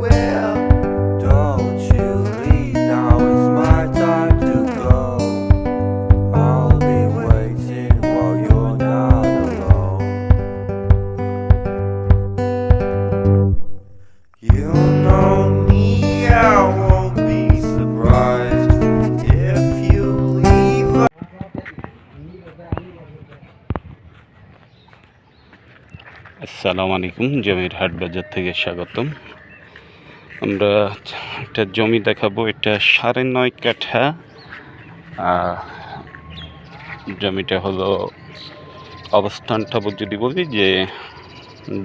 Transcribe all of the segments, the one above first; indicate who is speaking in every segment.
Speaker 1: will. Don't you leave, now it's my time to go. I'll be waiting while you're not alone. You know me, I won't be surprised if you leave.
Speaker 2: আসসালামু আলাইকুম। জমির হাট বাজার থেকে স্বাগতম। আমরা একটা জমি দেখাবো। এটা 9.5 কাঠা। জমিটা হলো অবস্থানটা যদি বলি যে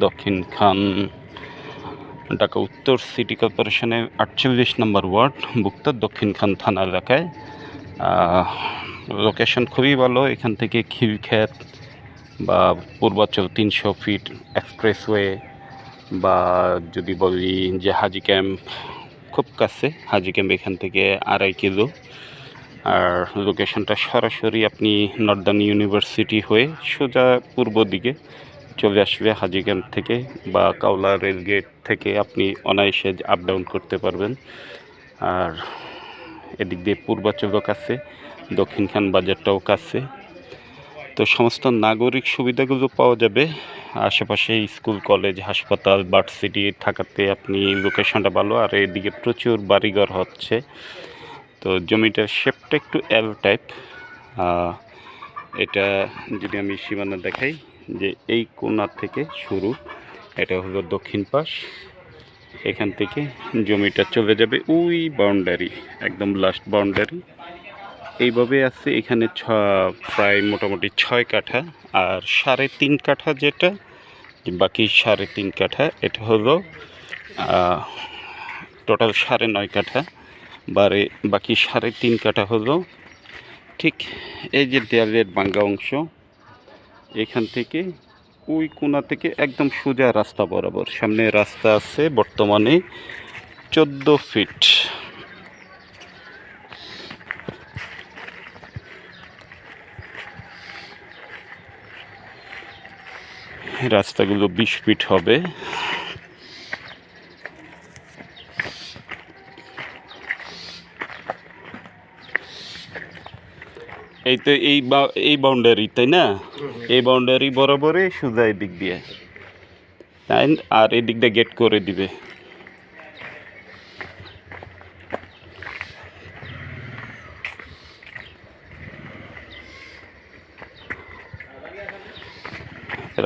Speaker 2: দক্ষিণ খান ঢাকা উত্তর সিটি কর্পোরেশনের 48 নম্বর ওয়ার্ড ভুক্ত দক্ষিণ খান থানা এলাকায়। লোকেশন খুবই ভালো। এখান থেকে খিলক্ষেত বা পূর্বাচল 300 ফিট এক্সপ্রেসওয়ে বা যদি বলি যে হাজি ক্যাম্প খুব কাছে। হাজি ক্যাম্প এখান থেকে 2.5 কিলো। আর লোকেশনটা সরাসরি আপনি নর্দার্ন ইউনিভার্সিটি হয়ে সোজা পূর্ব দিকে চলে আসবে হাজি ক্যাম্প থেকে, বা কাওলা রেলগেট থেকে আপনি অনায়াসে আপ ডাউন করতে পারবেন। আর এদিক দিয়ে পূর্বাচলও কাছে, দক্ষিণখান বাজারটাও কাছে। তো সমস্ত নাগরিক সুবিধাগুলো পাওয়া যাবে। আশেপাশে স্কুল, কলেজ, হাসপাতাল, ভার্সিটি থাকাতে আপনি লোকেশনটা ভালো। আর এদিকে প্রচুর বাড়িঘর হচ্ছে। তো জমিটার শেপটা একটু এল টাইপ। এটা যদি আমি সীমানা দেখাই, যে এই কোণা থেকে শুরু, এটা হলো দক্ষিণ পাশ। এখান থেকে জমিটা চলে যাবে ওই বাউন্ডারি, একদম লাস্ট বাউন্ডারি এইভাবে আছে। এখানে প্রায় মোটামুটি 6 কাঠা। আর 3.5 কাঠা যেটা বাকি 3.5 কাঠা, এটা হলো টোটাল 9.5 কাঠা। বাকি 3.5 কাঠা হলো ঠিক এই যে দেয়ালের ভাঙ্গা অংশ, এখান থেকে ওই কোণা থেকে একদম সোজা রাস্তা বরাবর। সামনে রাস্তা আছে বর্তমানে 14 ফিট। রাস্তাগুলো 20 ফিট হবে। এই তো এই বাউন্ডারি, তাই না? এই বাউন্ডারি বরাবরই সোজা এই দিক দিয়ে, তাই। আর এই দিক দিয়ে গেট করে দিবে।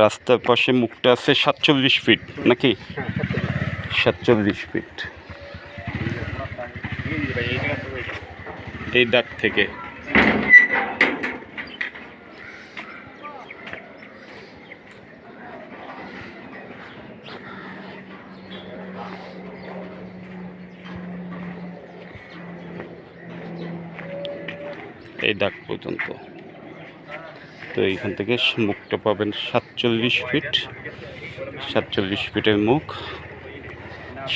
Speaker 2: রাস্তার পাশে মুখটা আছে 47 ফিট নাকি? 47 ফিট এই দাগ থেকে। এই দাগ পর্যন্ত। তো এইখান থেকে মুখটা পাবেন 47 ফিট। 47 ফিটের মুখ,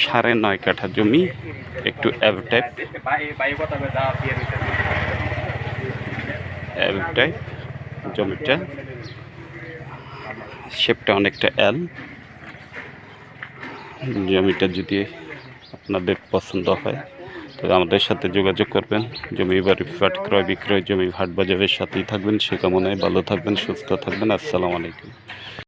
Speaker 2: 9.5 কাঠা জমি, একটু এল টাইপ। এল টাইপ জমিটা, শেপটা অনেকটা এল। জমিটা যদি আপনাদের পছন্দ হয় তবে আমাদের সাথে যোগাযোগ করবেন। জমি বাড়ি ফ্ল্যাট ক্রয় বিক্রয়, জমি হাট বাজারের সাথেই থাকবেন। সে কামনায় ভালো থাকবেন, সুস্থ থাকবেন। আসসালামু আলাইকুম।